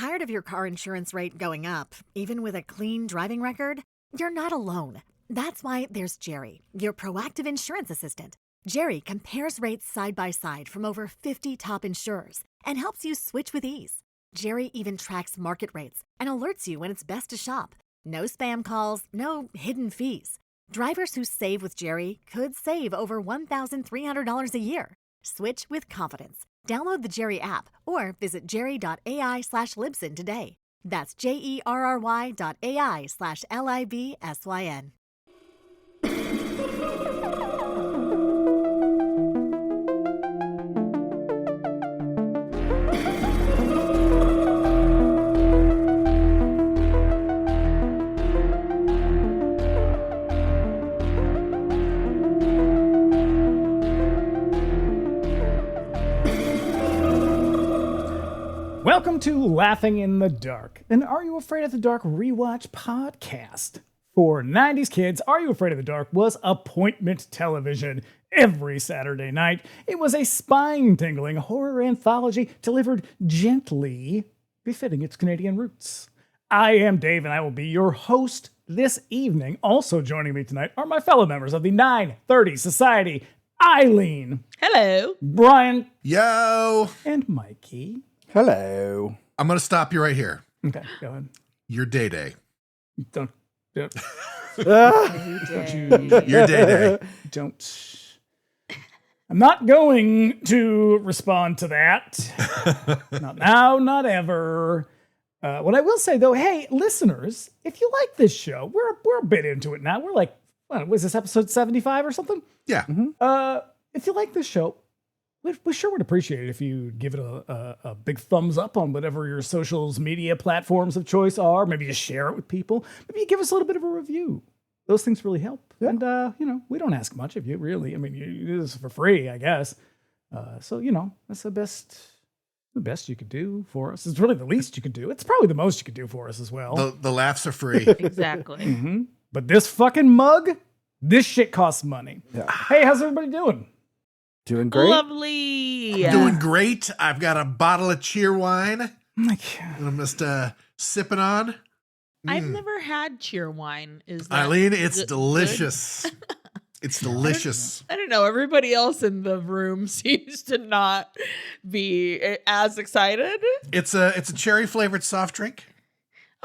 Tired of your car insurance rate going up, even with a clean driving record? You're not alone. That's why there's Jerry, your proactive insurance assistant. Jerry compares rates side by side from over 50 top insurers and helps you switch with ease. Jerry even tracks market rates and alerts you when it's best to shop. No spam calls, no hidden fees. Drivers who save with Jerry could save over $1,300 a year. Switch with confidence. Download the Jerry app or visit jerry.ai/Libsyn today. That's JERRY.ai/LIBSYN. Welcome to Laughing in the Dark, an Are You Afraid of the Dark rewatch podcast. For 90s kids, Are You Afraid of the Dark was appointment television every Saturday night. It was a spine-tingling horror anthology delivered gently, befitting its Canadian roots. I am Dave, and I will be your host this evening. Also joining me tonight are my fellow members of the 930 Society, Aileen. Hello. Bryan. Yo. And Mikie. Hello. I'm going to stop you right here. Okay, go ahead. Your day. Don't Your day. Don't. I'm not going to respond to that. Not now, not ever. What I will say, though, hey, listeners, if you like this show, we're a bit into it now. We're like, what was this, episode 75 or something? Yeah. Mm-hmm. If you like this show, we sure would appreciate it if you give it a big thumbs up on whatever your social media platforms of choice are. Maybe you share it with people. Maybe you give us a little bit of a review. Those things really help. Yeah. And, we don't ask much of you, really. I mean, you do this for free, I guess. So, that's the best you could do for us. It's really the least you could do. It's probably the most you could do for us as well. The laughs are free. Exactly. Mm-hmm. But this fucking mug, this shit costs money. Yeah. Hey, how's everybody doing? Doing great. Lovely. Doing great. I've got a bottle of cheer wine that I'm just sipping on. I've never had cheer wine. Is that Aileen, it's delicious. It's delicious. I don't know. Everybody else in the room seems to not be as excited. It's a cherry flavored soft drink.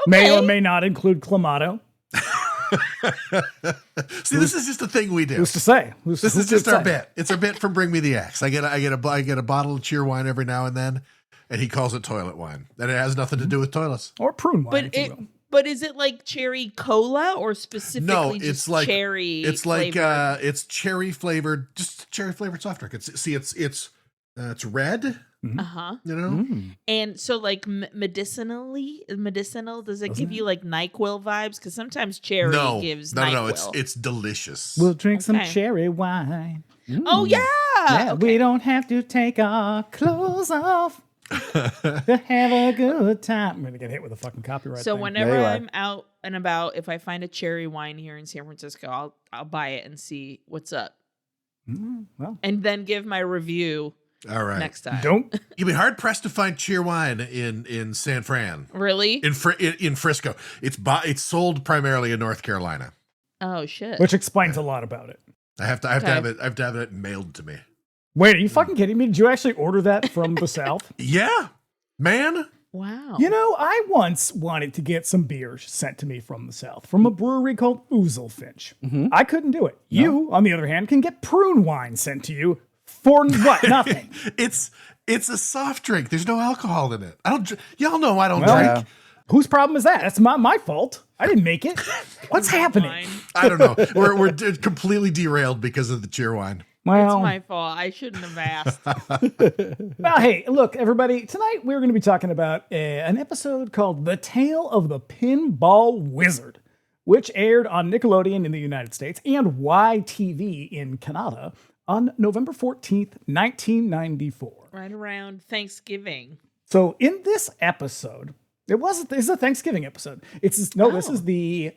Okay. May or may not include Clamato. See, this is just a thing we do. Who's to say? This is just our bit. It's our bit from Bring Me the Axe. I get a bottle of cheer wine every now and then, and he calls it toilet wine. And it has nothing to do with toilets Or prune wine. But is it like cherry cola or specifically just cherry? It's like it's cherry flavored, just cherry flavored soft drink. It's red. Mm-hmm. And so like medicinal, does it give you like NyQuil vibes? Because sometimes cherry gives NyQuil. No, it's delicious. We'll drink some cherry wine. Oh yeah. We don't have to take our clothes off to have a good time. I'm gonna get hit with a fucking copyright So thing. whenever I'm out and about, if I find a cherry wine here in San Francisco, I'll buy it and see what's up. Well, And then give my review. All right. Next time. Don't. You'd be hard pressed to find cheer wine in San Fran. Really? In Frisco. It's sold primarily in North Carolina. Oh shit. Which explains a lot about it. I have to have it mailed to me. Wait, are you fucking kidding me? Did you actually order that from the South? Yeah, man. Wow. I once wanted to get some beer sent to me from the South, from a brewery called Ouzelfinch. Mm-hmm. I couldn't do it. No. You, on the other hand, can get prune wine sent to you for what? Nothing. It's a soft drink. There's no alcohol in it. Y'all know I don't drink. Yeah. Whose problem is that? That's my fault. I didn't make it. What's happening? I don't know. We're completely derailed because of the cheer wine. Well, it's my fault. I shouldn't have asked. Well, hey, look, everybody. Tonight we're going to be talking about an episode called "The Tale of the Pinball Wizard," which aired on Nickelodeon in the United States and YTV in Canada on November 14th, 1994. Right around Thanksgiving. So in this episode, this is a Thanksgiving episode. This is the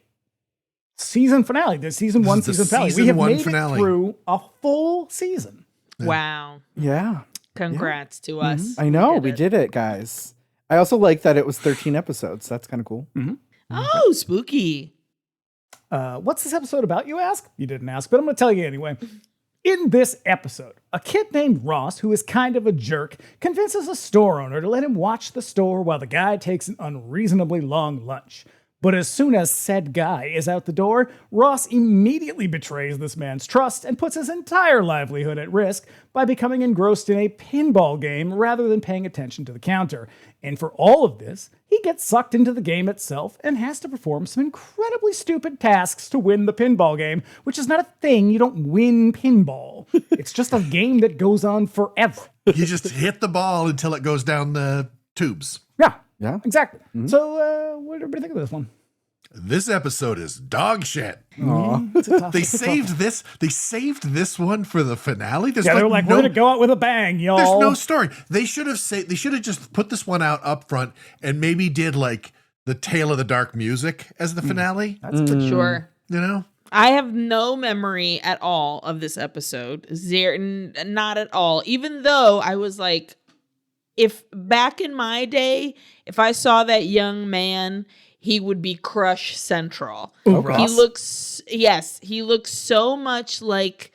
season finale, the season one season finale. We have made it through a full season. Wow. Yeah. Congrats to us. I know, we did it, guys. I also like that it was 13 episodes. That's kind of cool. Oh, spooky. What's this episode about, you ask? You didn't ask, but I'm going to tell you anyway. In this episode, a kid named Ross, who is kind of a jerk, convinces a store owner to let him watch the store while the guy takes an unreasonably long lunch. But as soon as said guy is out the door, Ross immediately betrays this man's trust and puts his entire livelihood at risk by becoming engrossed in a pinball game rather than paying attention to the counter. And for all of this, he gets sucked into the game itself and has to perform some incredibly stupid tasks to win the pinball game, which is not a thing. You don't win pinball. It's just a game that goes on forever. You just hit the ball until it goes down the tubes. Yeah, exactly. So what did everybody think of this one? This episode is dog shit. They saved this. They saved this one for the finale. There's they were like, we're gonna go out with a bang, y'all. There's no story. They should have just put this one out up front and maybe did like the Tale of the Dark music as the finale. That's For sure. You know? I have no memory at all of this episode. Not at all. Even though I was like, if back in my day, if I saw that young man, he would be Crush Central. He looks so much like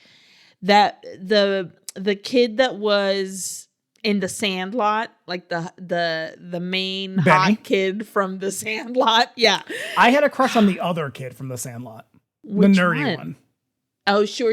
that the kid that was in the Sandlot, like the main Benny? hot kid from the Sandlot. Yeah. I had a crush on the other kid from the Sandlot. Which the nerdy one? Oh, sure.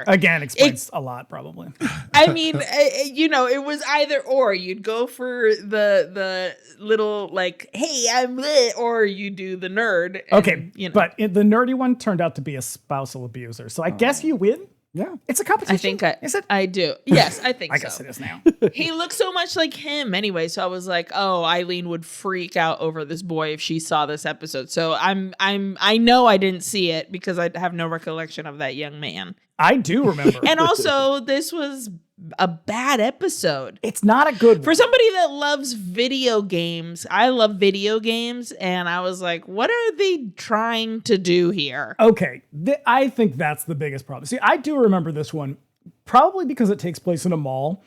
Again, explains a lot, probably. I mean, it was either or. You'd go for the little like, hey, I'm lit, or you do the nerd. And, but the nerdy one turned out to be a spousal abuser. So I guess you win. Yeah. It's a competition. Is it? I do. Yes, I think I so. guess it is now. He looks so much like him anyway. So I was like, oh, Aileen would freak out over this boy if she saw this episode. So I know I didn't see it because I have no recollection of that young man. I do remember. And also, this was a bad episode. It's not a good one. For somebody that loves video games, I love video games, and I was like, what are they trying to do here? Okay, I think that's the biggest problem. See, I do remember this one, probably because it takes place in a mall,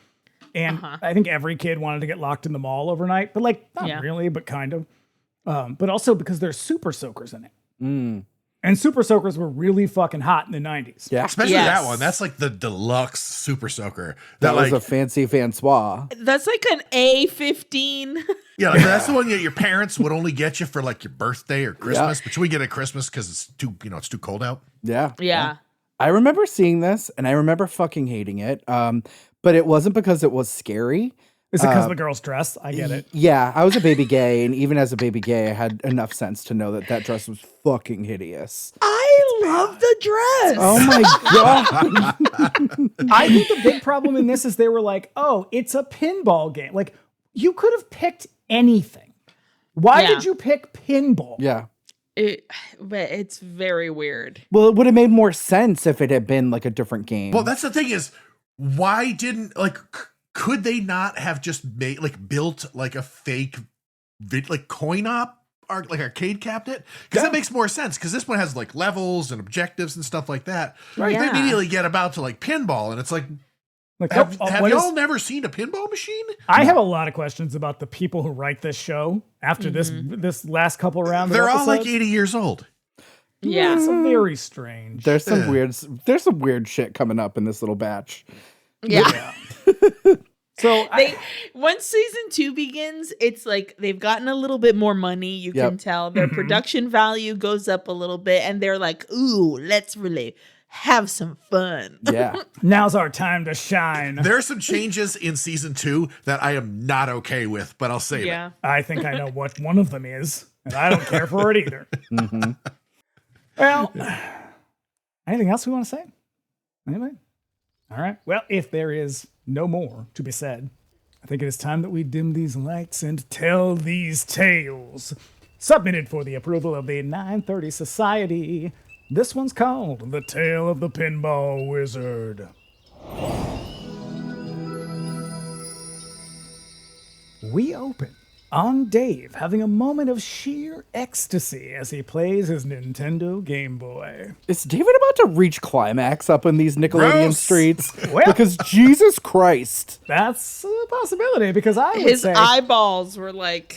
and I think every kid wanted to get locked in the mall overnight, but like, not really, but kind of. But also because there's super soakers in it. And super soakers were really fucking hot in the 90s. Yeah. Especially that one. That's like the deluxe super soaker. That was a fancy Francois. That's like an A15. Yeah, like that's the one that your parents would only get you for like your birthday or Christmas, but we get at Christmas because it's too cold out. Yeah. I remember seeing this and I remember fucking hating it. But it wasn't because it was scary. Is it because of the girl's dress? I get it. Yeah, I was a baby gay, and even as a baby gay, I had enough sense to know that dress was fucking hideous. I love the dress. Oh my God. I think the big problem in this is they were like, oh, it's a pinball game. Like, you could have picked anything. Why did you pick pinball? Yeah. But it's very weird. Well, it would have made more sense if it had been like a different game. Well, that's the thing is, why didn't could they not have just built like a fake coin op or like arcade cabinet? Because that makes more sense. Because this one has like levels and objectives and stuff like that. Right. They immediately get about to like pinball, and it's like, have y'all never seen a pinball machine? I have a lot of questions about the people who write this show after this last couple rounds. They're all like 80 years old. Yeah, it's very strange. There's some weird shit coming up in this little batch. Yeah. So once season 2 begins, it's like they've gotten a little bit more money. You can tell their production value goes up a little bit, and they're like, "Ooh, let's really have some fun." Yeah, now's our time to shine. There are some changes in season 2 that I am not okay with, but I'll save it. I think I know what one of them is, and I don't care for it either. Well, anything else we want to say? Anyway. All right. Well, if there is no more to be said, I think it is time that we dim these lights and tell these tales. Submitted for the approval of the 930 Society, this one's called The Tale of the Pinball Wizard. We open on Dave having a moment of sheer ecstasy as he plays his Nintendo Game Boy. Is David about to reach climax up in these Nickelodeon Gross. streets? Well- Because Jesus Christ. That's a possibility because I would His say eyeballs were like,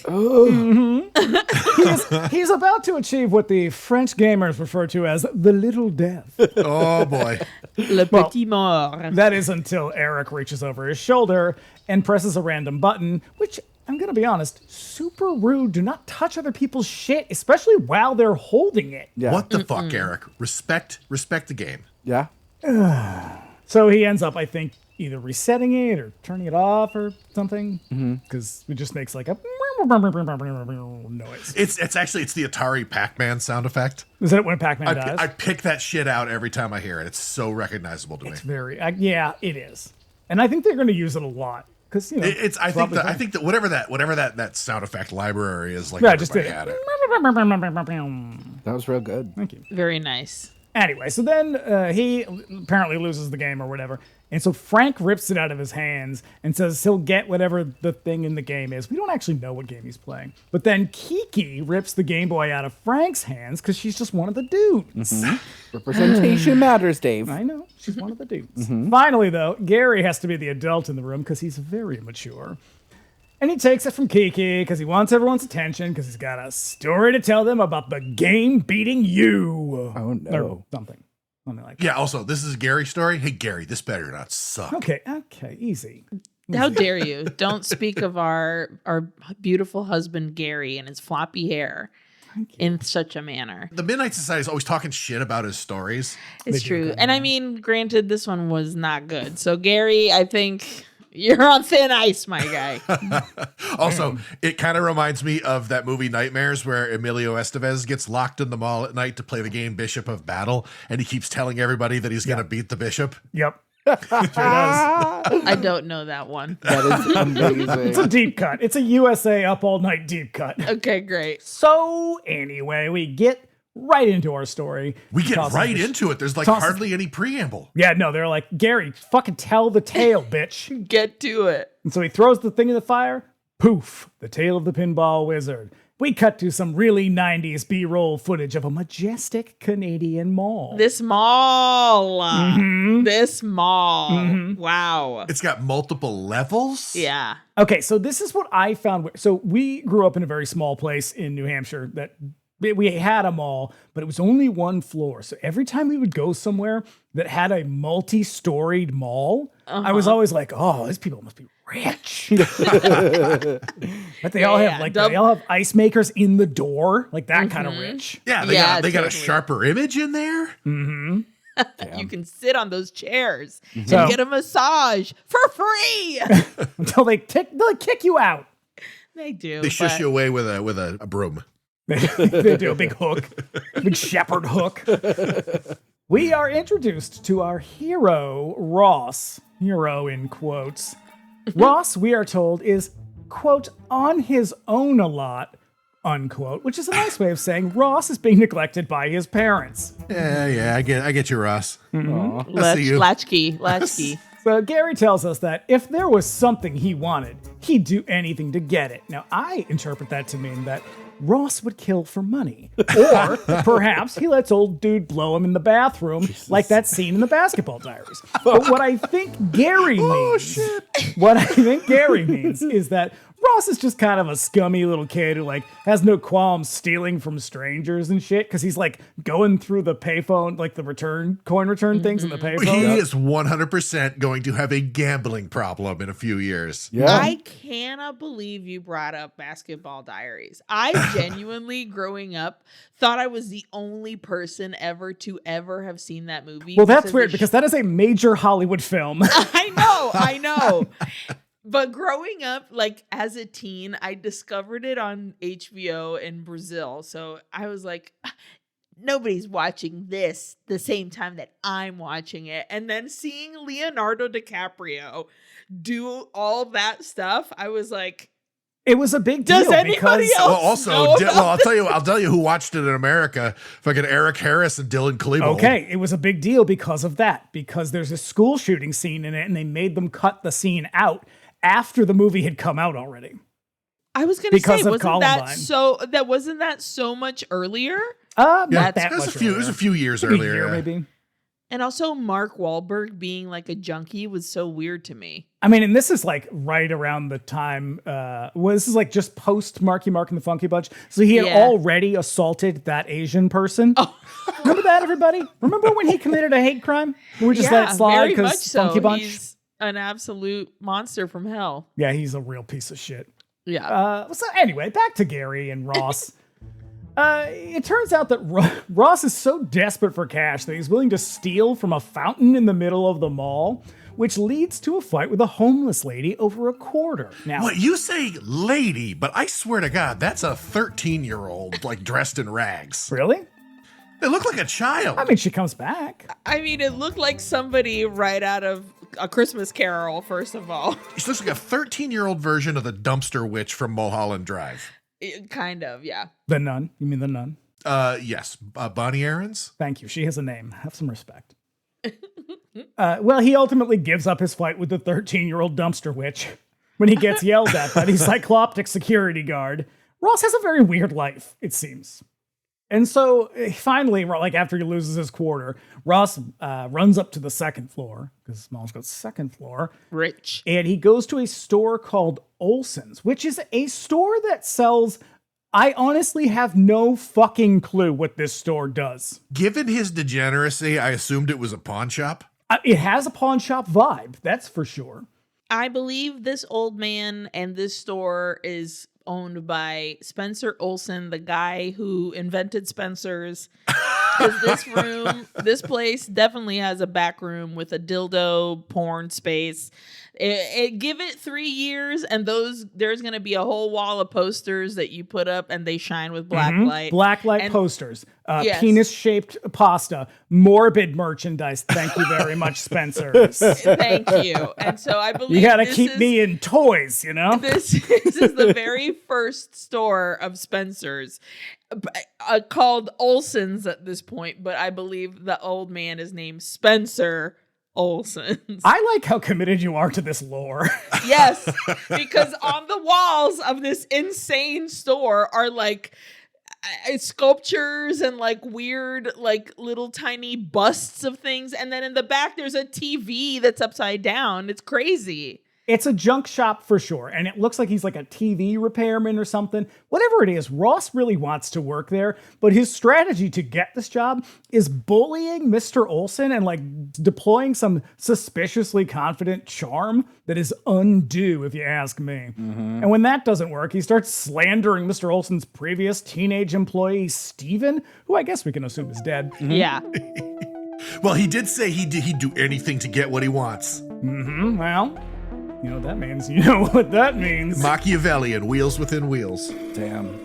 he's about to achieve what the French gamers refer to as the little death. Oh boy. le petit mort. That is until Eric reaches over his shoulder and presses a random button, which, I'm going to be honest, super rude. Do not touch other people's shit, especially while they're holding it. Yeah. What the fuck, Eric? Respect the game. Yeah. So he ends up, I think, either resetting it or turning it off or something, because it just makes like a noise. It's the Atari Pac-Man sound effect. Is that when Pac-Man dies? I pick that shit out every time I hear it. It's so recognizable to me. Very, yeah, it is. And I think they're going to use it a lot. Because, you know, I think that whatever that sound effect library is, like, yeah, I just did everybody it. had it. That was real good. Thank you. Very nice. Anyway, so then he apparently loses the game or whatever. And so Frank rips it out of his hands and says he'll get whatever the thing in the game is. We don't actually know what game he's playing. But then Kiki rips the Game Boy out of Frank's hands because she's just one of the dudes. Representation matters, Dave. I know, she's one of the dudes. Finally, though, Gary has to be the adult in the room because he's very mature. And he takes it from Kiki because he wants everyone's attention because he's got a story to tell them about the game beating you. Oh, no. Or something. Something like that. Yeah, also, this is Gary's story. Hey, Gary, this better not suck. Okay, easy. How dare you? Don't speak of our beautiful husband Gary and his floppy hair in such a manner. The Midnight Society is always talking shit about his stories. It's true. And I mean, granted, this one was not good. So Gary, I think you're on thin ice, my guy. Also, it kind of reminds me of that movie Nightmares where Emilio Estevez gets locked in the mall at night to play the game Bishop of Battle, and he keeps telling everybody that he's going to beat the bishop. Yep. Sure does. I don't know that one. That is amazing. It's a deep cut. It's a USA Up All Night deep cut. Okay, great. So anyway, we get right into our story. We get Tosses right the- into it. There's like tosses- hardly any preamble. Yeah, no, they're like, Gary, fucking tell the tale, bitch. Get to it. And so he throws the thing in the fire. Poof, the tale of the Pinball Wizard. We cut to some really 90s B-roll footage of a majestic Canadian mall. This mall. This mall. Wow. It's got multiple levels. Yeah. Okay, so this is what I found. So we grew up in a very small place in New Hampshire that we had a mall, but it was only one floor. So every time we would go somewhere that had a multi-storied mall, I was always like, oh, these people must be rich. But they all have they all have ice makers in the door, like that kind of rich. Yeah, they got a totally. sharper image in there. You can sit on those chairs So- and get a massage for free. Until they kick you out. They do. They shush but- you away with a broom. They do a big hook, big shepherd hook. We are introduced to our hero, Ross. Hero in quotes. Ross, we are told, is, quote, on his own a lot, unquote, which is a nice way of saying Ross is being neglected by his parents. Yeah, I get you, Ross. I see you. Latchkey. So Gary tells us that if there was something he wanted, he'd do anything to get it. Now, I interpret that to mean that Ross would kill for money. Or perhaps he lets old dude blow him in the bathroom like that scene in the Basketball Diaries. But what I think Gary means, is that Ross is just kind of a scummy little kid who like has no qualms stealing from strangers and shit because he's like going through the payphone, like the coin return things in the payphone. He is 100% going to have a gambling problem in a few years. Yeah. I cannot believe you brought up Basketball Diaries. I genuinely, growing up, thought I was the only person ever to ever have seen that movie. Well, that's weird because that is a major Hollywood film. I know. But growing up, like as a teen, I discovered it on HBO in Brazil. So I was like, nobody's watching this the same time that I'm watching it. And then seeing Leonardo DiCaprio do all that stuff, I was like, It was a big deal. Does anybody because- else Well, also, know about I'll tell you who watched it in America. Fucking Eric Harris and Dylan Klebold. Okay, it was a big deal because of that. Because there's a school shooting scene in it, and they made them cut the scene out after the movie had come out already. I was going to say, Because of wasn't that Columbine. wasn't that so much earlier? Yeah, Not it that was much it was a few years maybe a earlier. year, Yeah. maybe. And also Mark Wahlberg being like a junkie was so weird to me. I mean, and this is like right around the time, this is like just post Marky Mark and the Funky Bunch. So he had already assaulted that Asian person. Oh. Remember that, everybody? Remember when he committed a hate crime? We just let it slide very much because so. Funky Bunch? He's an absolute monster from hell. Yeah, he's a real piece of shit. Yeah. So anyway, back to Gary and Ross. It turns out that Ross is so desperate for cash that he's willing to steal from a fountain in the middle of the mall, which leads to a fight with a homeless lady over a quarter. Now, What, you say lady, but I swear to God, that's a 13-year-old, like, dressed in rags. really? They look like a child. I mean, she comes back. I mean, it looked like somebody right out of A Christmas Carol, first of all. She looks like a 13-year-old version of the dumpster witch from Mulholland Drive. Kind of, yeah. The nun. You mean the nun? Yes. Bonnie Aarons? Thank you. She has a name. Have some respect. Well, he ultimately gives up his fight with the 13-year-old dumpster witch when he gets yelled at by the cycloptic security guard. Ross has a very weird life, it seems. And so finally, like after he loses his quarter, Ross runs up to the second floor, because Smalls goes second floor. Rich. And he goes to a store called Olson's, which is a store that sells... I honestly have no fucking clue what this store does. Given his degeneracy, I assumed it was a pawn shop. It has a pawn shop vibe, that's for sure. I believe this old man and this store is owned by Spencer Olson, the guy who invented Spencer's. 'Cause this place definitely has a back room with a dildo porn space. Give it 3 years, and there's gonna be a whole wall of posters that you put up, and they shine with black light. Black light And- posters, Yes. penis-shaped pasta, morbid merchandise. Thank you very much, Spencer. Thank you. And so I believe You gotta this keep is- me in toys, you know? This is the very first store of Spencer's called Olson's at this point, but I believe the old man is named Spencer Olson's. I like how committed you are to this lore. Yes, because on the walls of this insane store are like sculptures and like weird like little tiny busts of things, and then in the back there's a TV that's upside down. It's crazy. It's a junk shop for sure, and it looks like he's like a TV repairman or something. Whatever it is, Ross really wants to work there, but his strategy to get this job is bullying Mr. Olson and like deploying some suspiciously confident charm that is undue, if you ask me. And when that doesn't work, he starts slandering Mr. Olson's previous teenage employee, Steven, who I guess we can assume is dead. Yeah. Well, he did say he'd do anything to get what he wants. Well, you know what that means. You know what that means. Machiavellian, wheels within wheels. Damn.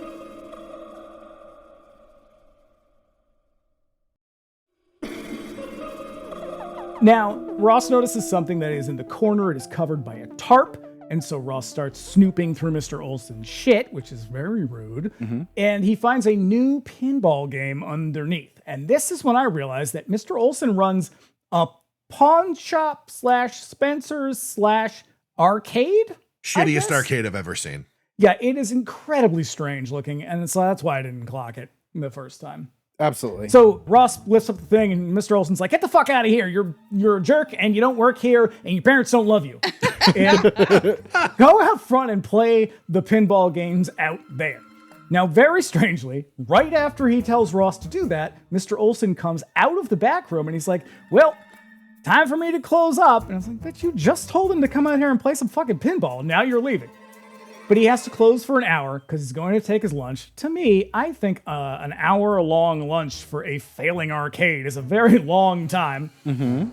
Now, Ross notices something that is in the corner. It is covered by a tarp. And so Ross starts snooping through Mr. Olson's shit, which is very rude. And he finds a new pinball game underneath. And this is when I realized that Mr. Olson runs a pawn shop / Spencer's / arcade. I Shittiest guess? arcade I've ever seen. Yeah, it is incredibly strange looking. And so that's why I didn't clock it the first time. Absolutely. So Ross lifts up the thing, and Mr. Olson's like, "Get the fuck out of here! You're a jerk, and you don't work here, and your parents don't love you. And go out front and play the pinball games out there." Now, very strangely, right after he tells Ross to do that, Mr. Olson comes out of the back room, and he's like, "Well, time for me to close up." And I was like, "But you just told him to come out here and play some fucking pinball, and now you're leaving." But he has to close for an hour because he's going to take his lunch. To me, I think an hour-long lunch for a failing arcade is a very long time.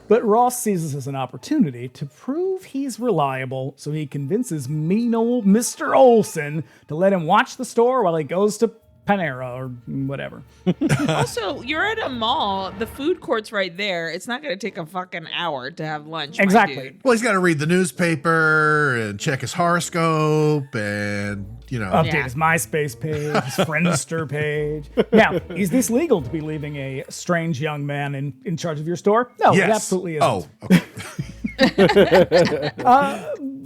But Ross sees this as an opportunity to prove he's reliable, so he convinces mean old Mr. Olson to let him watch the store while he goes to Panera or whatever. Also, you're at a mall. The food court's right there. It's not going to take a fucking hour to have lunch. my Exactly. dude. Well, he's got to read the newspaper and check his horoscope and, Update Yeah. his MySpace page, his Friendster page. Now, is this legal to be leaving a strange young man in charge of your store? No, yes. it absolutely isn't. Oh, okay.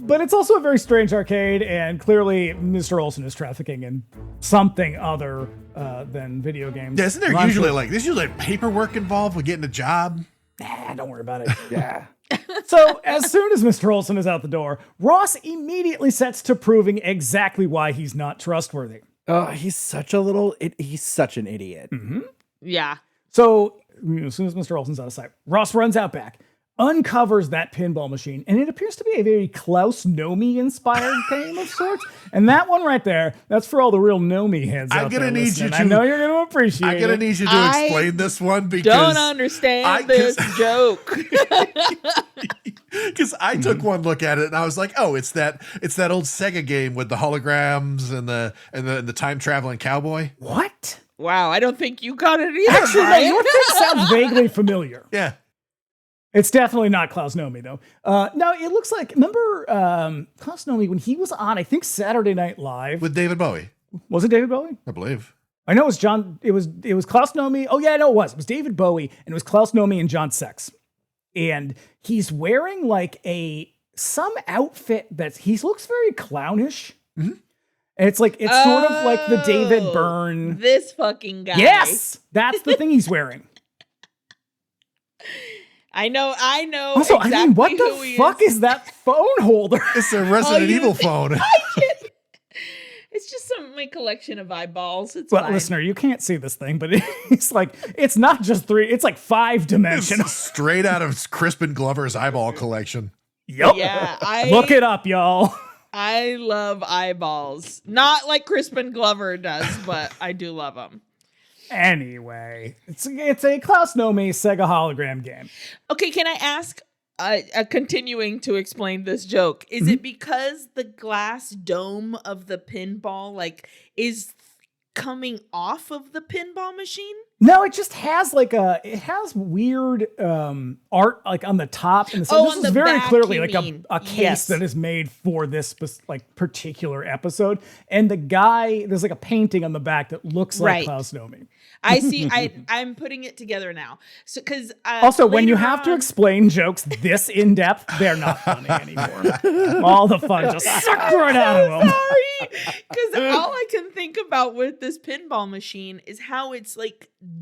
But it's also a very strange arcade, and clearly Mr. Olsen is trafficking in something other than video games. Yeah, isn't there usually paperwork involved with getting a job? Nah, don't worry about it. Yeah. So as soon as Mr. Olsen is out the door, Ross immediately sets to proving exactly why he's not trustworthy. Oh, he's such an idiot. Mm-hmm. Yeah. So as soon as Mr. Olsen's out of sight, Ross runs out back, uncovers that pinball machine, and it appears to be a very Klaus Nomi inspired game of sorts. And that one right there, that's for all the real Nomi heads out there listening. I know you're going to appreciate it. I'm going to need you to explain this one because don't understand this joke. Because I took one look at it and I was like, oh, it's that old Sega game with the holograms and the time traveling cowboy. What? Wow, I don't think you got it either. Actually, no, your thing sounds vaguely familiar. Yeah. It's definitely not Klaus Nomi, though. No, it looks like, remember Klaus Nomi when he was on, I think, Saturday Night Live? With David Bowie. Was it David Bowie? I believe. I know it was John, it was Klaus Nomi. Oh, yeah, I know it was. It was David Bowie, and it was Klaus Nomi and John Sex. And he's wearing like some outfit he looks very clownish. Mm-hmm. And it's sort of like the David Byrne. This fucking guy. Yes, that's the thing he's wearing. I know. Also, exactly I mean, what the fuck is that phone holder? It's a Resident Evil phone. It's just my collection of eyeballs. It's well, fine. listener, you can't see this thing, but it's not just 3, it's like 5 dimensional. It's straight out of Crispin Glover's eyeball collection. Yep. Yeah, look it up, y'all. I love eyeballs. Not like Crispin Glover does, but I do love them. Anyway, it's a Klaus Nomi Sega hologram game. Okay, can I ask, continuing to explain this joke, is it because the glass dome of the pinball is coming off of the pinball machine? No, it just has it has weird art on the top. And this is very clearly a case that is made for this particular episode. And the guy, there's a painting on the back that looks like Klaus Nomi. I see. I'm putting it together now. So, because also when you have to explain jokes this in depth, they're not funny anymore. All the fun just sucked right out of them. Sorry, because all I can think about with this pinball machine is how it's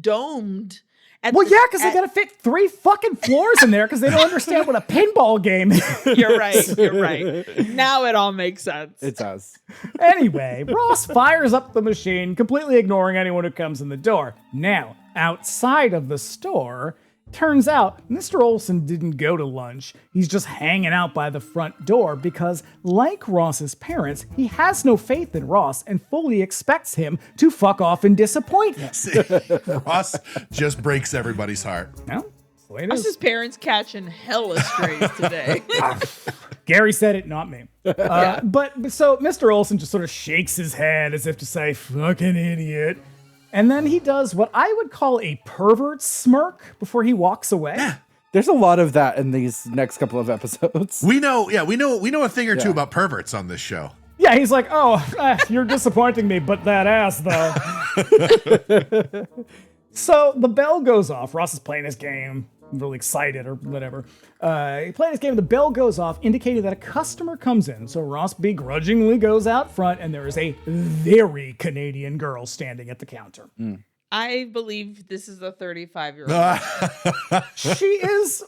domed. Because they got to fit 3 fucking floors in there because they don't understand what a pinball game is. You're right. Now it all makes sense. It does. Anyway, Ross fires up the machine, completely ignoring anyone who comes in the door. Now, outside of the store, turns out Mr. Olsen didn't go to lunch. He's just hanging out by the front door because, like Ross's parents, he has no faith in Ross and fully expects him to fuck off and disappoint him. Ross just breaks everybody's heart. No, that's the way it is. Ross's parents catching hella strays today. Gary said it, not me. But so Mr. Olsen just sort of shakes his head as if to say, fucking idiot. And then he does what I would call a pervert smirk before he walks away. Yeah. There's a lot of that in these next couple of episodes. We know a thing or two about perverts on this show. Yeah, he's like, you're disappointing me, but that ass, though. So the bell goes off. Ross is playing his game, really excited or whatever. He's playing his game, the bell goes off, indicating that a customer comes in. So Ross begrudgingly goes out front, and there is a very Canadian girl standing at the counter. I believe this is a 35-year-old. She is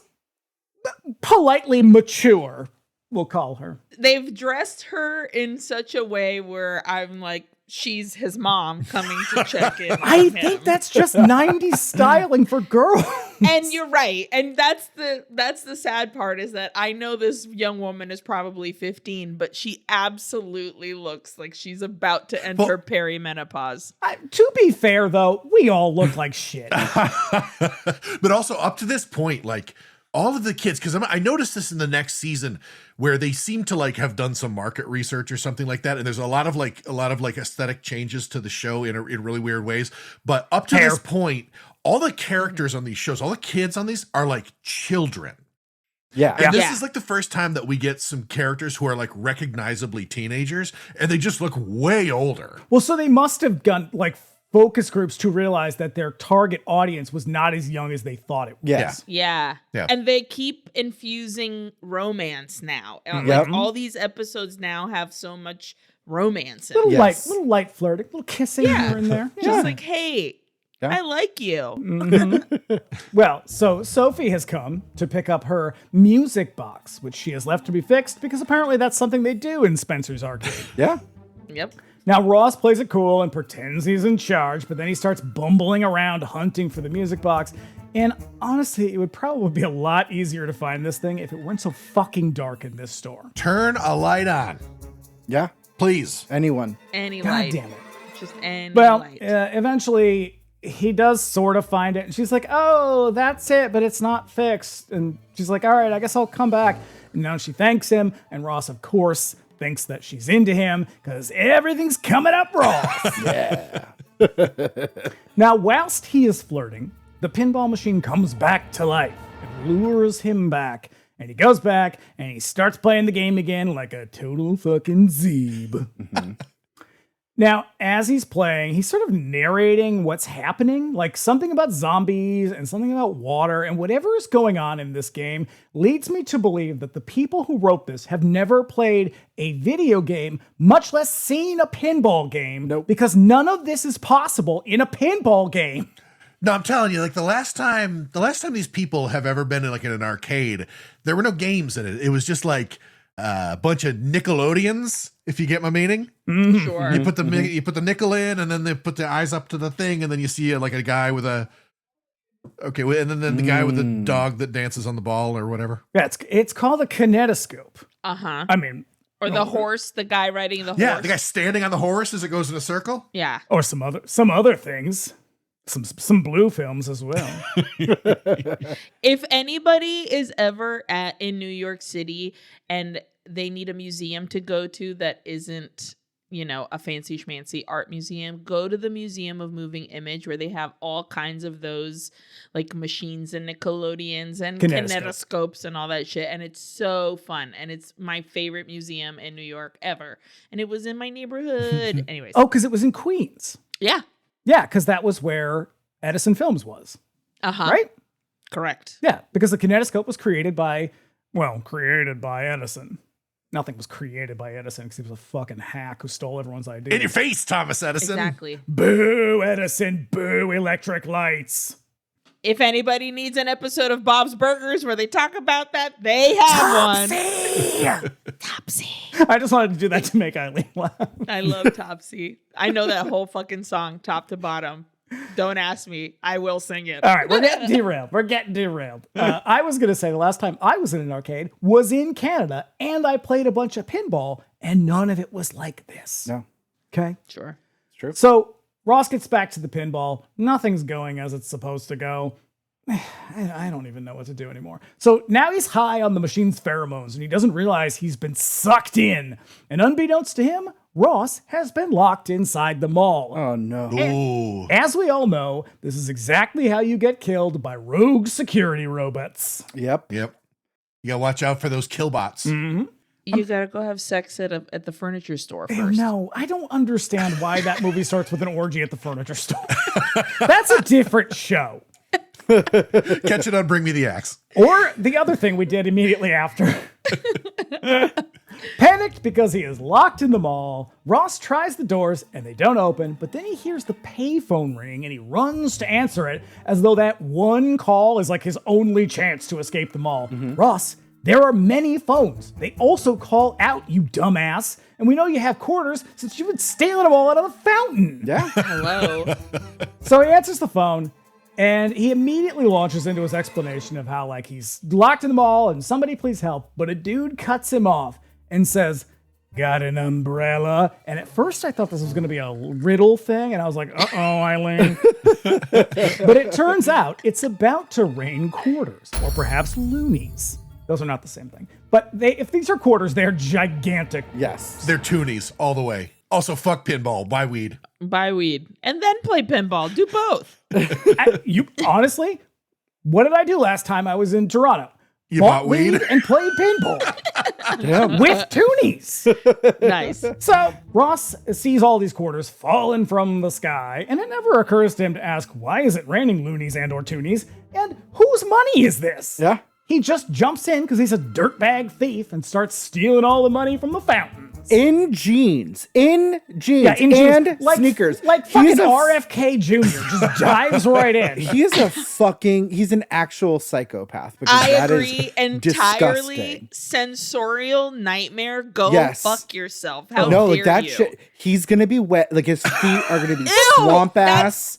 politely mature, we'll call her. They've dressed her in such a way where I'm like, she's his mom coming to check in. I think that's just 90s styling for girls. And you're right. And that's the sad part is that I know this young woman is probably 15, but she absolutely looks like she's about to enter perimenopause. To be fair, though, we all look like shit. But also up to this point, all of the kids, because I noticed this in the next season where they seem to have done some market research or something like that, and there's a lot of aesthetic changes to the show in really weird ways. But up to this point, all the characters on these shows, all the kids on these are like children. Yeah. And this is the first time that we get some characters who are recognizably teenagers, and they just look way older. Well, so they must have gone focus groups to realize that their target audience was not as young as they thought it was. Yes. Yeah. Yeah. And they keep infusing romance now. Yep. Like all these episodes now have so much romance in Little them. Yes. light flirting, little kissing Yeah. here and there. Just like, hey, Yeah. I like you. Mhm. Well, so Sophie has come to pick up her music box, which she has left to be fixed because apparently that's something they do in Spencer's Arcade. Yeah. Yep. Now, Ross plays it cool and pretends he's in charge, but then he starts bumbling around hunting for the music box. And honestly, it would probably be a lot easier to find this thing if it weren't so fucking dark in this store. Turn a light on, Yeah. please. Anyone. Any God light. damn it. Just any Well, light. eventually he does sort of find it. And she's like, oh, that's it, but it's not fixed. And she's like, all right, I guess I'll come back. And now she thanks him. And Ross, of course, thinks that she's into him because everything's coming up Ross. Yeah. Now, whilst he is flirting, the pinball machine comes back to life and lures him back. And he goes back and he starts playing the game again like a total fucking zeeb. Now, as he's playing, he's sort of narrating what's happening, like something about zombies and something about water, and whatever is going on in this game leads me to believe that the people who wrote this have never played a video game, much less seen a pinball game, because none of this is possible in a pinball game. No, I'm telling you, like the last time these people have ever been in an arcade, there were no games in it. It was just like a bunch of Nickelodeons, if you get my meaning. Sure. You put the nickel in, and then they put the eyes up to the thing, and then you see a guy with a and then the guy with the dog that dances on the ball or whatever. Yeah, it's called a kinetoscope. Uh-huh. I mean, Or the horse, the guy riding the horse. Yeah, the guy standing on the horse as it goes in a circle. Yeah. or some other things. Some blue films as well. If anybody is ever in New York City and they need a museum to go to that isn't, a fancy schmancy art museum, go to the Museum of Moving Image where they have all kinds of those like machines and Nickelodeons and kinetoscopes and all that shit. And it's so fun. And it's my favorite museum in New York ever. And it was in my neighborhood. Anyways. Oh, because it was in Queens. Yeah. Yeah, because that was where Edison Films was. Uh-huh. Right? Correct. Yeah, because the kinetoscope was created by Edison. Nothing was created by Edison because he was a fucking hack who stole everyone's ideas. In your face, Thomas Edison. Exactly. Boo, Edison. Boo, electric lights. If anybody needs an episode of Bob's Burgers where they talk about that, they have one. Topsy. I just wanted to do that to make Aileen laugh. I love Topsy. I know that whole fucking song, top to bottom. Don't ask me. I will sing it. All right, we're getting derailed. I was going to say the last time I was in an arcade was in Canada, and I played a bunch of pinball, and none of it was like this. No. Okay? Sure. It's true. So Ross gets back to the pinball. Nothing's going as it's supposed to go. I don't even know what to do anymore. So now he's high on the machine's pheromones, and he doesn't realize he's been sucked in. And unbeknownst to him, Ross has been locked inside the mall. Oh, no. Ooh. As we all know, this is exactly how you get killed by rogue security robots. Yep. Yep. You gotta watch out for those killbots. Mm-hmm. You gotta go have sex at the furniture store first. No, I don't understand why that movie starts with an orgy at the furniture store. That's a different show. Catch it on Bring Me the Axe. Or the other thing we did immediately after. Panicked because he is locked in the mall, Ross tries the doors and they don't open, but then he hears the payphone ring and he runs to answer it as though that one call is like his only chance to escape the mall. Ross, there are many phones. They also call out, you dumbass. And we know you have quarters since you've been stealing them all out of the fountain. Yeah. Hello. So he answers the phone. And he immediately launches into his explanation of how, like, he's locked in the mall and somebody please help. But a dude cuts him off and says, got an umbrella? And at first I thought this was going to be a riddle thing. And I was like, uh-oh, Aileen. But it turns out it's about to rain quarters or perhaps loonies. Those are not the same thing. But if these are quarters, they're gigantic. Yes. They're toonies all the way. Also, fuck pinball. Buy weed. Buy weed. And then play pinball. Do both. Honestly, what did I do last time I was in Toronto? You bought weed? and played pinball. With toonies. Nice. So Ross sees all these quarters falling from the sky, and it never occurs to him to ask, why is it raining loonies and or toonies? And whose money is this? Yeah. He just jumps in because he's a dirtbag thief and starts stealing all the money from the fountains. In jeans. In jeans. Yeah, in and jeans. Like, sneakers. Like fucking RFK Jr. just dives right in. He's an actual psychopath. Because I that agree is entirely. disgusting. Sensorial nightmare. Go fuck yourself. How no, dare like that you? shit. He's gonna be wet. Like his feet are gonna be Ew, swamp ass.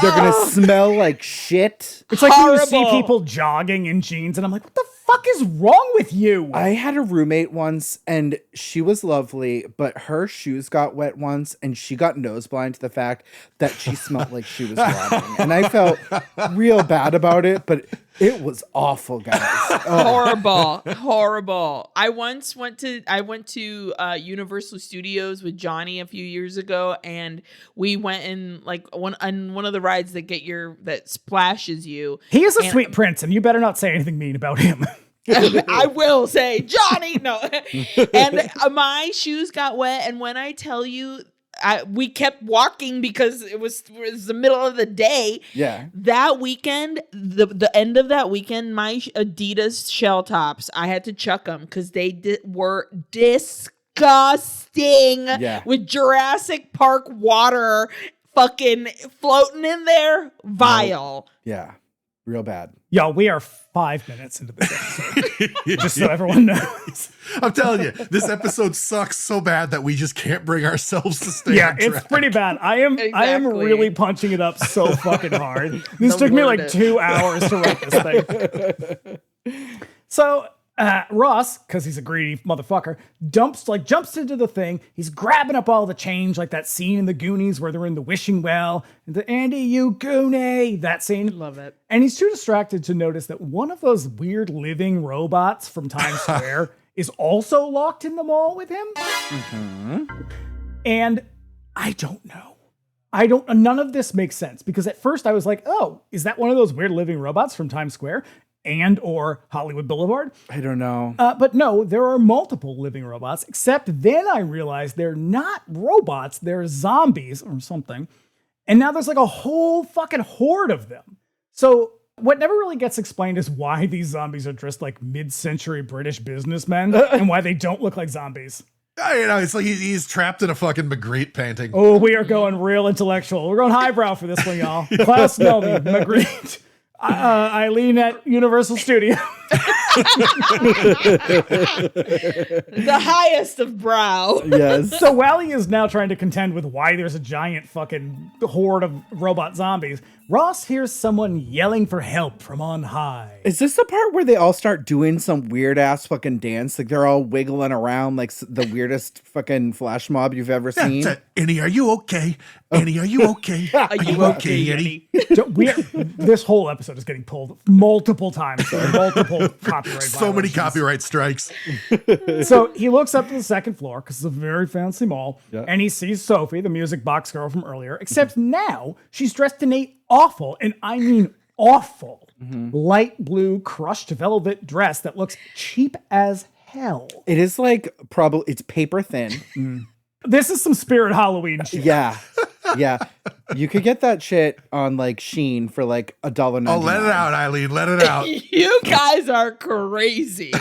They're gonna smell like shit. It's like when you see Horrible. people jogging in jeans, and I'm like, what the fuck is wrong with you? I had a roommate once, and she was lovely, but her shoes got wet once, and she got nose blind to the fact that she smelled like she was rotting. And I felt real bad about it, but it was awful, guys. Horrible. I once went to Universal Studios with Johnny a few years ago, and we went in like one of the rides that splashes you. He is a sweet prince, and you better not say anything mean about him. I will say, Johnny, no. And my shoes got wet, and when I tell you, we kept walking because it was the middle of the day. Yeah. That weekend, the end of that weekend, my Adidas shell tops, I had to chuck them because they were disgusting. Yeah. With Jurassic Park water fucking floating in there. Vile. Yeah. Real bad. Yo, we are 5 minutes into this episode. Just so everyone knows. I'm telling you, this episode sucks so bad that we just can't bring ourselves to stay Yeah, on it's track. pretty bad. I am Exactly. really punching it up so fucking hard. This took me like 2 hours to write this thing. So Ross, because he's a greedy motherfucker, jumps into the thing. He's grabbing up all the change, like that scene in the Goonies where they're in the wishing well. The Andy, you goonie, that scene. Love it. And he's too distracted to notice that one of those weird living robots from Times Square is also locked in the mall with him. Mm-hmm. And I don't know. None of this makes sense, because at first I was like, oh, is that one of those weird living robots from Times Square and or Hollywood Boulevard? I don't know. But no, there are multiple living robots, except then I realized they're not robots, they're zombies or something. And now there's like a whole fucking horde of them. So what never really gets explained is why these zombies are dressed like mid-century British businessmen and why they don't look like zombies. You know, it's like he's trapped in a fucking Magritte painting. Oh, we are going real intellectual. We're going highbrow for this one, y'all. Klaus Nomi, Magritte, Aileen at Universal Studios. The highest of brow. Yes. So Wally is now trying to contend with why there's a giant fucking horde of robot zombies. Ross hears someone yelling for help from on high. Is this the part where they all start doing some weird ass fucking dance? Like they're all wiggling around like the weirdest fucking flash mob you've ever seen? Annie, are you okay? Annie, are you okay? Are you okay, Annie? This whole episode is getting pulled multiple times. So multiple copyright So many violations. copyright strikes. So he looks up to the second floor, because it's a very fancy mall, and he sees Sophie, the music box girl from earlier, except now she's dressed in a awful, and I mean awful, light blue crushed velvet dress that looks cheap as hell. It is like it's paper thin. This is some Spirit Halloween shit. Yeah. Yeah. You could get that shit on like Shein for like $1.99. Oh, let it out, Aileen. Let it out. You guys are crazy.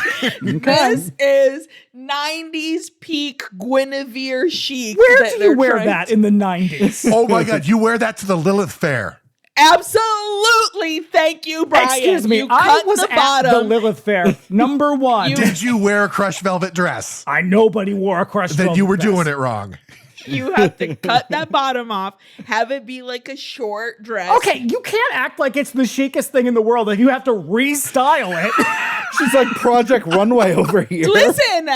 This is 90s peak Guinevere chic. Where do you wear that in the 90s? Oh my God, you wear that to the Lilith Fair. Absolutely. Thank you, Bryan. Excuse me, You I cut was the at bottom. the Lilith Fair, number one. Did you wear a crushed velvet dress? Nobody wore a crushed Then velvet you were dress. doing it wrong. You have to cut that bottom off, have it be like a short dress. Okay, you can't act like it's the chicest thing in the world, and you have to restyle it. She's like Project Runway over here. Listen,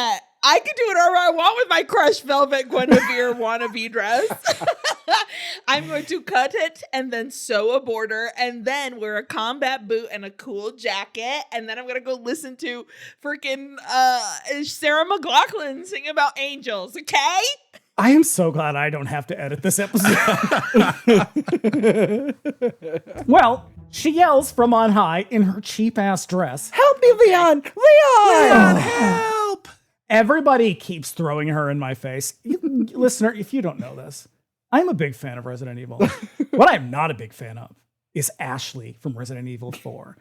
I can do whatever I want with my crushed velvet Guinevere wannabe dress. I'm going to cut it and then sew a border and then wear a combat boot and a cool jacket. And then I'm going to go listen to freaking Sarah McLachlan sing about angels, okay? I am so glad I don't have to edit this episode. Well, She yells from on high in her cheap-ass dress. Help me, Leon! Leon! Help! Everybody keeps throwing her in my face. Listener, if you don't know this, I'm a big fan of Resident Evil. What I'm not a big fan of is Ashley from Resident Evil 4.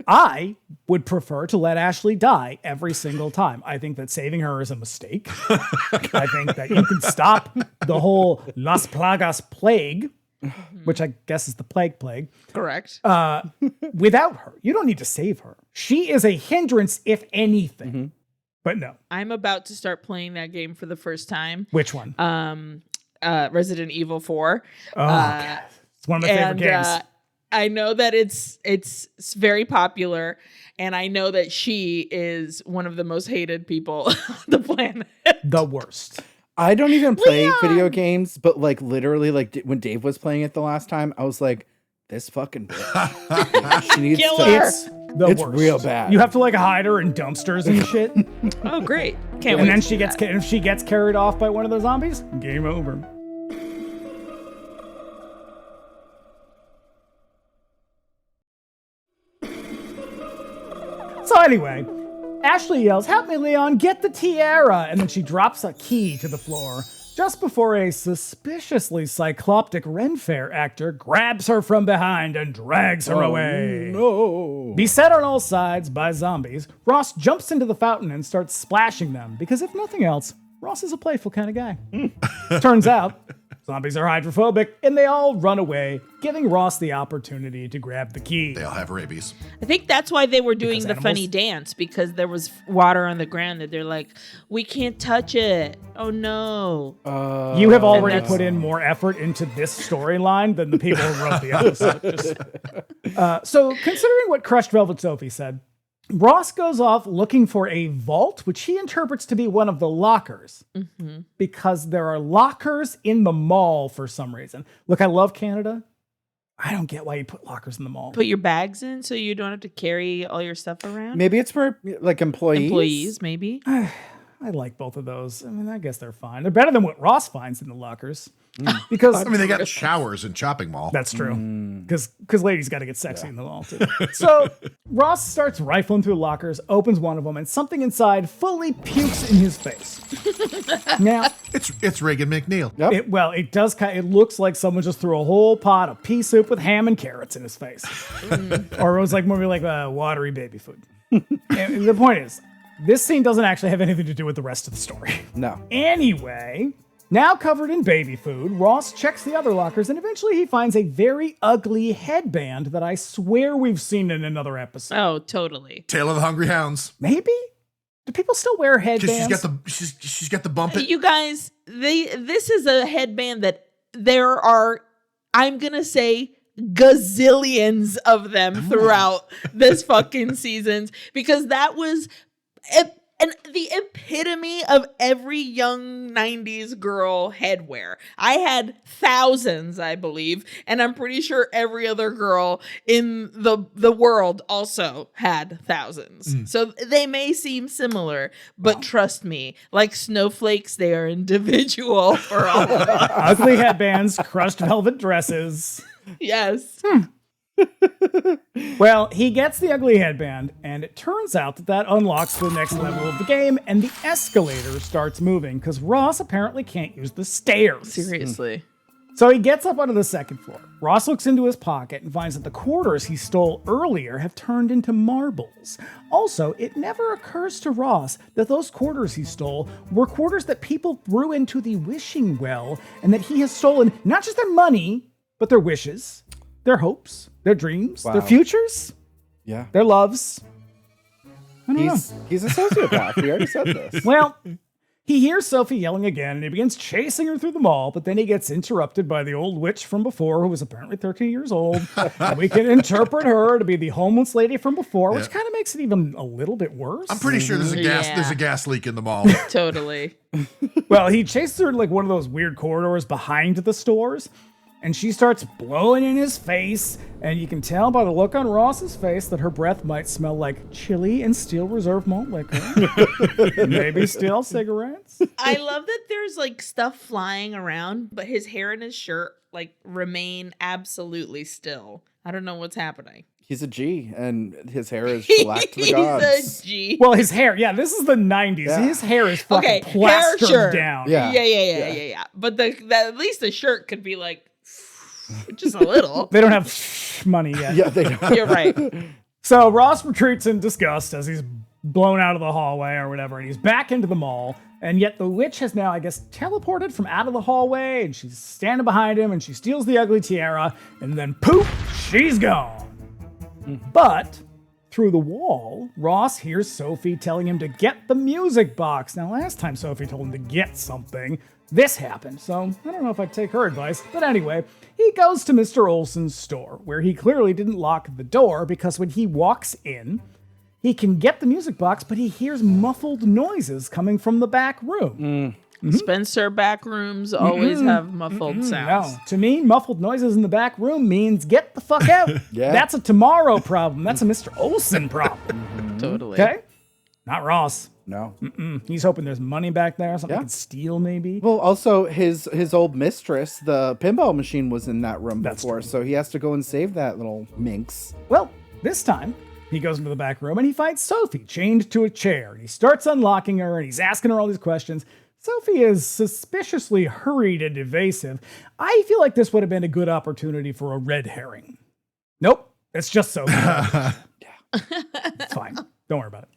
I would prefer to let Ashley die every single time. I think that saving her is a mistake. I think that you can stop the whole Las Plagas plague, which I guess is the plague. Correct. Without her. You don't need to save her. She is a hindrance, if anything. Mm-hmm. But no. I'm about to start playing that game for the first time. Which one? Resident Evil 4. God. It's one of my favorite games. I know that it's very popular, and I know that she is one of the most hated people on the planet. The worst. I don't even play video games, but like literally, like when Dave was playing it the last time, I was like, "This fucking bitch. She needs Kill to." her. It's the It's worst. real bad. You have to like hide her in dumpsters and shit. Oh, great! Can't wait. And then to she do gets that. if she gets carried off by one of the zombies, game over. So anyway, Ashley yells, "Help me, Leon, get the tiara!" And then she drops a key to the floor just before a suspiciously cycloptic Ren Fair actor grabs her from behind and drags her away. No. Beset on all sides by zombies, Ross jumps into the fountain and starts splashing them because if nothing else, Ross is a playful kind of guy. Turns out, zombies are hydrophobic and they all run away, giving Ross the opportunity to grab the key. They all have rabies. I think that's why they were doing Because the animals? funny dance, because there was water on the ground that they're like, we can't touch it. Oh no. You have already that's- put in more effort into this storyline than the people who wrote the episode. So, considering what Crushed Velvet Sophie said, Ross goes off looking for a vault, which he interprets to be one of the lockers, because there are lockers in the mall for some reason. Look, I love Canada. I don't get why you put lockers in the mall. Put your bags in so you don't have to carry all your stuff around. Maybe it's for like employees. Maybe. I like both of those. I mean, I guess they're fine. They're better than what Ross finds in the lockers. Because I mean, they got showers in Chopping Mall. that's true. Because ladies got to get sexy in the mall, too. So Ross starts rifling through lockers, opens one of them, and something inside fully pukes in his face. Now, It's Reagan McNeil. Yep. it does it looks like someone just threw a whole pot of pea soup with ham and carrots in his face. Or it was like maybe like watery baby food. And the point is, this scene doesn't actually have anything to do with the rest of the story. No. Anyway, now covered in baby food, Ross checks the other lockers and eventually he finds a very ugly headband that I swear we've seen in another episode. Oh, totally. Tale of the Hungry Hounds. Maybe? Do people still wear headbands? She's got the bump it. You guys, this is a headband that there are, I'm going to say, gazillions of them throughout this fucking seasons, because that was and the epitome of every young 90s girl headwear. I had thousands, I believe, and I'm pretty sure every other girl in the world also had thousands. So they may seem similar, but trust me, like snowflakes, they are individual for all of us. Ugly headbands, crushed velvet dresses. Yes. Well, he gets the ugly headband, and it turns out that unlocks the next level of the game, and the escalator starts moving, because Ross apparently can't use the stairs. Seriously. So he gets up onto the second floor. Ross looks into his pocket and finds that the quarters he stole earlier have turned into marbles. Also, it never occurs to Ross that those quarters he stole were quarters that people threw into the wishing well, and that he has stolen not just their money, but their wishes, their hopes, their dreams, their futures, Yeah. their loves. I don't know. He's a sociopath. We already said this. Well, he hears Sophie yelling again, and he begins chasing her through the mall, but then he gets interrupted by the old witch from before, who was apparently 13 years old. We can interpret her to be the homeless lady from before, which kind of makes it even a little bit worse. I'm pretty sure there's a gas leak in the mall. Totally. Well, he chases her to like one of those weird corridors behind the stores, and she starts blowing in his face, and you can tell by the look on Ross's face that her breath might smell like chili and Steel Reserve malt liquor. Maybe steel cigarettes. I love that there's like stuff flying around, but his hair and his shirt like remain absolutely still. I don't know what's happening. He's a G, and his hair is black to the He's gods. a G. Well, his hair, this is the 90s. Yeah. His hair is fucking Okay, plastered hair, sure. down. Yeah. Yeah. But at least the shirt could be like just a little. They don't have money yet. Yeah, they don't. You're right. So Ross retreats in disgust as he's blown out of the hallway or whatever, and he's back into the mall. And yet the witch has now, I guess, teleported from out of the hallway, and she's standing behind him, and she steals the ugly tiara, and then poof, she's gone. But through the wall, Ross hears Sophie telling him to get the music box. Now, last time Sophie told him to get something, this happened. So I don't know if I'd take her advice. But anyway, he goes to Mr. Olson's store, where he clearly didn't lock the door, because when he walks in, he can get the music box, but he hears muffled noises coming from the back room. Spencer back rooms always have muffled sounds. No, to me, muffled noises in the back room means get the fuck out. Yeah. That's a tomorrow problem. That's a Mr. Olson problem. Totally. Okay? Not Ross. No. He's hoping there's money back there, something he Yeah. can steal maybe. Well, also his old mistress, the pinball machine, was in that room That's before, true. so he has to go and save that little minx. Well, this time, he goes into the back room and he finds Sophie chained to a chair. And he starts unlocking her and he's asking her all these questions. Sophie is suspiciously hurried and evasive. I feel like this would have been a good opportunity for a red herring. Nope, it's just Sophie. It's fine. Don't worry about it.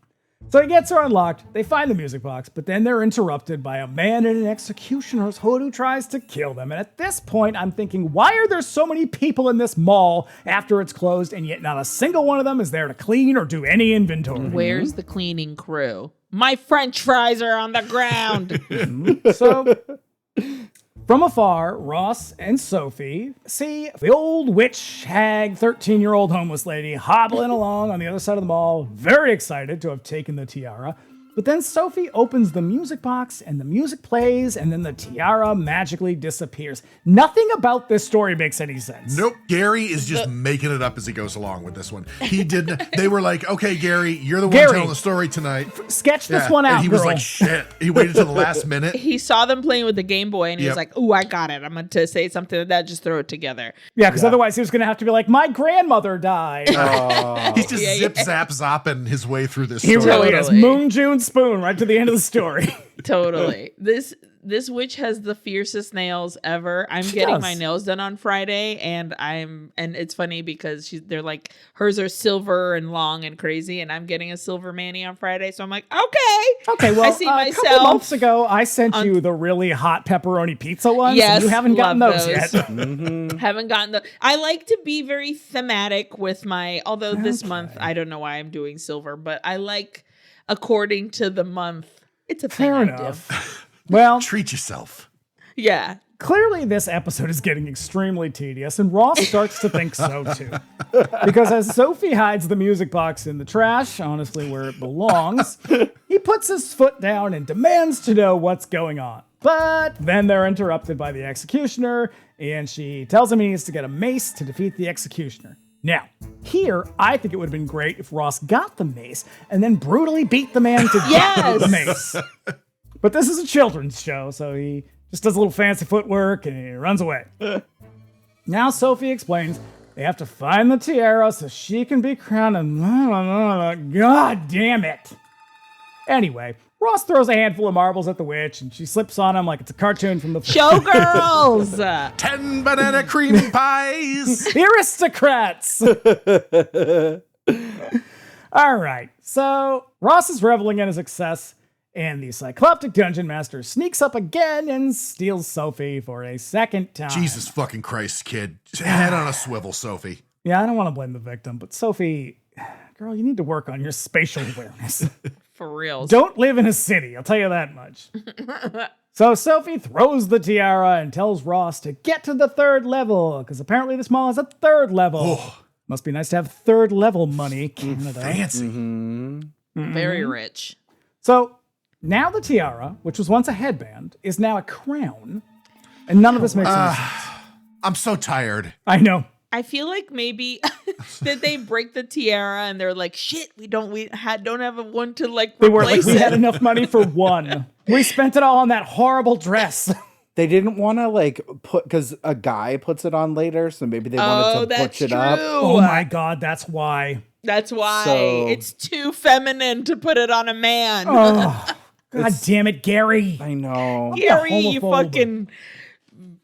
So he gets her unlocked, they find the music box, but then they're interrupted by a man in an executioner's hood who tries to kill them. And at this point, I'm thinking, why are there so many people in this mall after it's closed, and yet not a single one of them is there to clean or do any inventory? Where's the cleaning crew? My French fries are on the ground. So, from afar, Ross and Sophie see the old witch, hag, 13-year-old homeless lady hobbling along on the other side of the mall, very excited to have taken the tiara. But then Sophie opens the music box and the music plays and then the tiara magically disappears. Nothing about this story makes any sense. Nope. Gary is just making it up as he goes along with this one. He didn't. They were like, okay, Gary, you're the one Gary, telling the story tonight. Sketch this one out, And he was girl. like, shit. He waited till the last minute. He saw them playing with the Game Boy and he was Yep. like, "Ooh, I got it. I'm going to say something like that. Just throw it together." Yeah, because otherwise he was going to have to be like, my grandmother died. He's just zip zap zopping his way through this He story. really is. Totally. Moon June Spoon right to the end of the story. Totally. This witch has the fiercest nails ever. I'm She getting does. my nails done on Friday, and it's funny because they're like, hers are silver and long and crazy, and I'm getting a silver mani on Friday, so I'm like, okay. Okay, well, I see a couple myself. months ago, I sent you the really hot pepperoni pizza ones. Yes, and you haven't gotten love those yet. Haven't gotten the. I like to be very thematic with my. Although this month, I don't know why I'm doing silver, but I like according to the month. It's a thing Fair I do. enough. Well, Treat yourself. Yeah. clearly this episode is getting extremely tedious, and Ross starts to think so too. Because as Sophie hides the music box in the trash, honestly where it belongs, he puts his foot down and demands to know what's going on. But then they're interrupted by the executioner, and she tells him he needs to get a mace to defeat the executioner. Now, here, I think it would have been great if Ross got the mace and then brutally beat the man to death with the mace. But this is a children's show, so he just does a little fancy footwork and he runs away. Now Sophie explains they have to find the tiara so she can be crowned and God damn it. Anyway, Ross throws a handful of marbles at the witch and she slips on him like it's a cartoon from the Showgirls. 10 banana cream pies. The aristocrats! All right, so Ross is reveling in his success, and the Cycloptic Dungeon Master sneaks up again and steals Sophie for a second time. Jesus fucking Christ, kid. Head on a swivel, Sophie. Yeah, I don't want to blame the victim, but Sophie, girl, you need to work on your spatial awareness. For real. Don't live in a city, I'll tell you that much. So Sophie throws the tiara and tells Ross to get to the third level, because apparently this mall has a third level. Oh, Must be nice to have third level money, Canada. fancy. Very rich. So now the tiara, which was once a headband, is now a crown, and none of this makes any sense. I'm so tired. I know. I feel like maybe did they break the tiara and they're like, shit, don't have a one to like They were like, replace we it. had enough money for one. We spent it all on that horrible dress. They didn't want to like put, because a guy puts it on later, so maybe they wanted to that's butch it up. Oh my God, that's why. That's why So- it's too feminine to put it on a man. Oh, God damn it, Gary. I know. Gary, you homophobe. fucking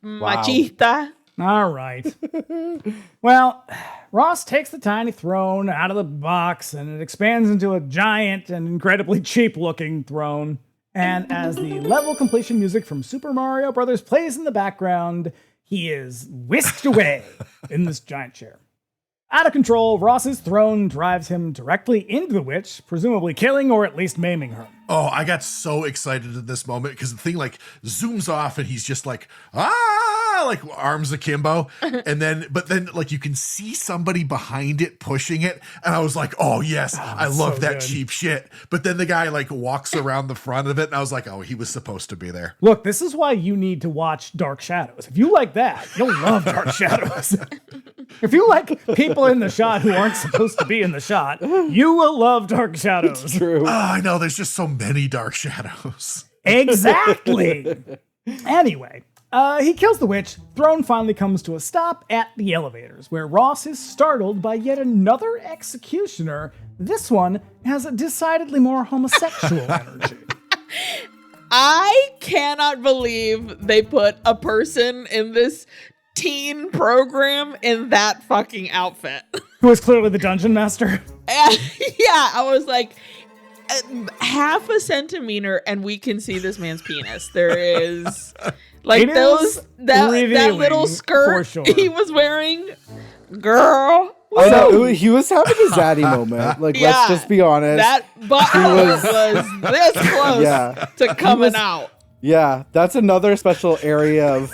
machista. All right. Well, Ross takes the tiny throne out of the box and it expands into a giant and incredibly cheap-looking throne. And as the level completion music from Super Mario Brothers plays in the background, he is whisked away in this giant chair. Out of control, Ross's throne drives him directly into the witch, presumably killing or at least maiming her. Oh, I got so excited at this moment because the thing like zooms off and he's just like, like arms akimbo. But then like you can see somebody behind it pushing it. And I was like, oh yes, I love so that good. cheap shit. But then the guy like walks around the front of it and I was like, oh, he was supposed to be there. Look, this is why you need to watch Dark Shadows. If you like that, you'll love Dark Shadows. If you like people in the shot who aren't supposed to be in the shot, you will love Dark Shadows. True. Oh, I know there's just so many dark shadows. Exactly. Anyway, he kills the witch. Throne finally comes to a stop at the elevators, where Ross is startled by yet another executioner. This one has a decidedly more homosexual energy. I cannot believe they put a person in this teen program in that fucking outfit. Who is clearly the dungeon master. Yeah, I was like, half a centimeter and we can see this man's penis. There is like It is that revealing, little for skirt sure. he was wearing. Girl. I know, he was having a zaddy moment. Like, Yeah, let's just be honest. That butthole was this close Yeah. to coming out. Yeah, that's another special area of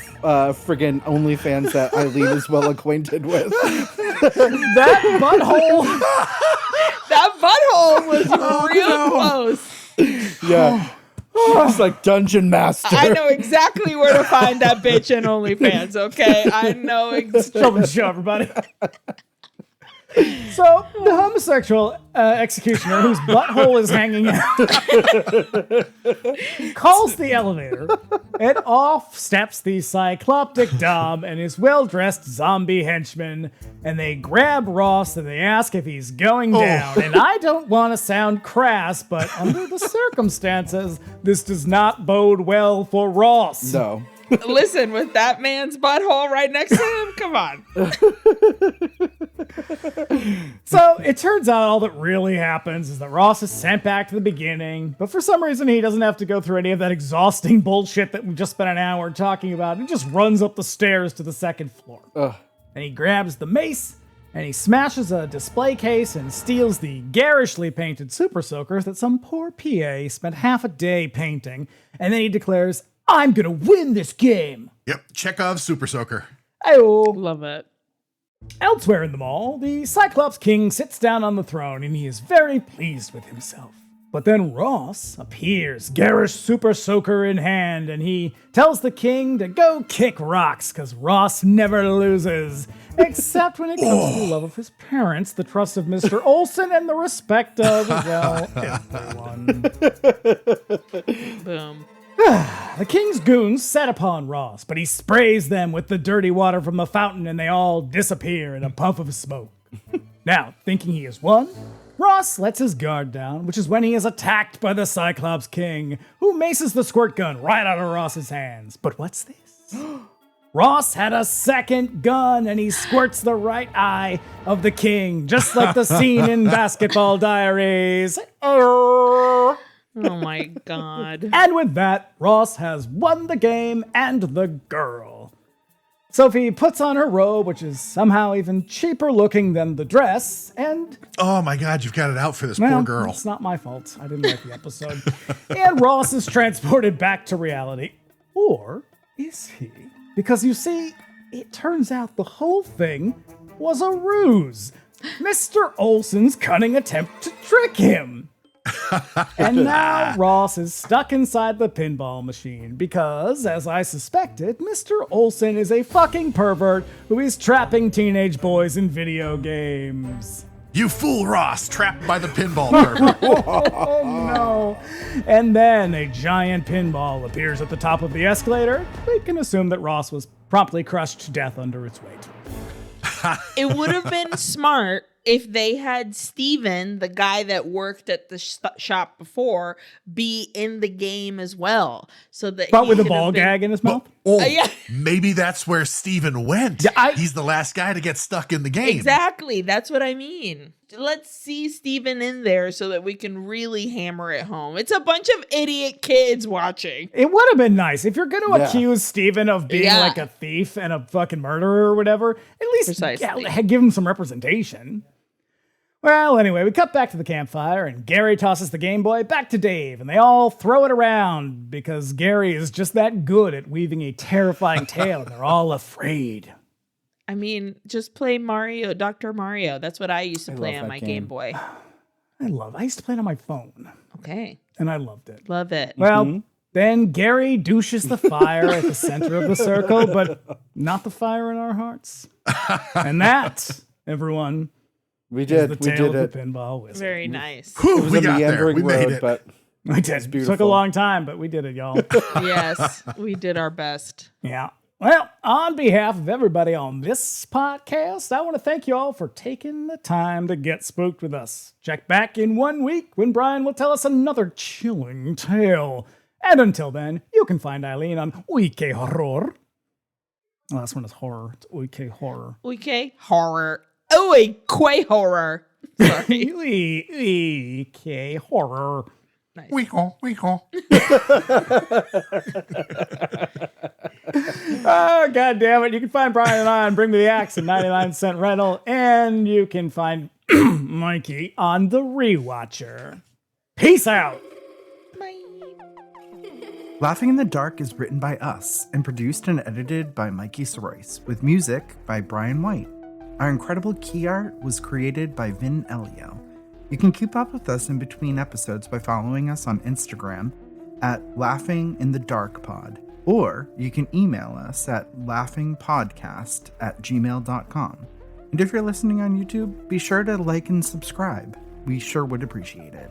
friggin' OnlyFans that Aileen is well acquainted with. That butthole. That butthole was real close. Yeah. It's like Dungeon Master. I know exactly where to find that bitch in OnlyFans, okay? I know exactly. Show and show, everybody. So, the homosexual executioner whose butthole is hanging out calls the elevator, and off steps the cycloptic Dom and his well-dressed zombie henchman, and they grab Ross and they ask if he's going down. And I don't want to sound crass, but under the circumstances, this does not bode well for Ross. No. Listen, with that man's butthole right next to him, come on. So it turns out all that really happens is that Ross is sent back to the beginning, but for some reason he doesn't have to go through any of that exhausting bullshit that we just spent an hour talking about. He just runs up the stairs to the second floor. Ugh. And he grabs the mace, and he smashes a display case and steals the garishly painted Super Soakers that some poor PA spent half a day painting, and then he declares, I'm gonna win this game! Yep, Chekhov's Super Soaker. Ayo. Love it. Elsewhere in the mall, the Cyclops King sits down on the throne and he is very pleased with himself. But then Ross appears, garish Super Soaker in hand, and he tells the king to go kick rocks, because Ross never loses. Except when it comes to the love of his parents, the trust of Mr. Olsen, and the respect of, well, everyone. Boom. The king's goons set upon Ross, but he sprays them with the dirty water from the fountain and they all disappear in a puff of smoke. Now, thinking he has won, Ross lets his guard down, which is when he is attacked by the Cyclops King, who maces the squirt gun right out of Ross's hands. But what's this? Ross had a second gun and he squirts the right eye of the king, just like the scene in Basketball Diaries. Oh my God. And with that, Ross has won the game and the girl. Sophie puts on her robe, which is somehow even cheaper looking than the dress, and... Oh my God, you've got it out for this well, poor girl. it's not my fault. I didn't like the episode. And Ross is transported back to reality. Or is he? Because you see, it turns out the whole thing was a ruse. Mr. Olsen's cunning attempt to trick him. And now Ross is stuck inside the pinball machine because, as I suspected, Mr. Olsen is a fucking pervert who is trapping teenage boys in video games. You fool, Ross, trapped by the pinball pervert. Oh no. And then a giant pinball appears at the top of the escalator. We can assume that Ross was promptly crushed to death under its weight. It would have been smart if they had Steven, the guy that worked at the shop before, be in the game as well. So that But he with a could ball have been- gag in his mouth? Yeah. Maybe that's where Steven went. Yeah, He's the last guy to get stuck in the game. Exactly. That's what I mean. Let's see Steven in there so that we can really hammer it home. It's a bunch of idiot kids watching. It would have been nice if you're going to Yeah. accuse Steven of being Yeah. like a thief and a fucking murderer or whatever. At least Precisely. give him some representation. Well, anyway, we cut back to the campfire, and Gary tosses the Game Boy back to Dave, and they all throw it around because Gary is just that good at weaving a terrifying tale, and they're all afraid. I mean, just play Mario, Dr. Mario. That's what I used to play love on that my game. Game Boy. I used to play it on my phone, Okay. and I loved it. Love it. Well, then Gary douches the fire at the center of the circle, but not the fire in our hearts. And that, everyone, We is did. the We tale did of it. the Pinball Wizard. Very nice. Whew, It was we a got there. meandering We made road, it. but We did. Took a beautiful. long time, but we did it, y'all. Yes, we did our best. Yeah. Well, on behalf of everybody on this podcast, I want to thank you all for taking the time to get spooked with us. Check back in 1 week when Bryan will tell us another chilling tale. And until then, you can find Aileen on Wiki Horror. The last one is horror. It's Wiki Horror. Okay. Horror. Oh, a quay horror. Sorry. Wiki Horror. Nice. We go. Oh, God damn it. You can find Bryan and I on Bring Me the Axe and 99-cent rental. And you can find Mikie on The Rewatcher. Peace out. Bye. Laughing in the Dark is written by us and produced and edited by Mikie Sorois, with music by Bryan White. Our incredible key art was created by Vin Elio. You can keep up with us in between episodes by following us on Instagram at laughinginthedarkpod, or you can email us at laughingpodcast@gmail.com. And if you're listening on YouTube, be sure to like and subscribe. We sure would appreciate it.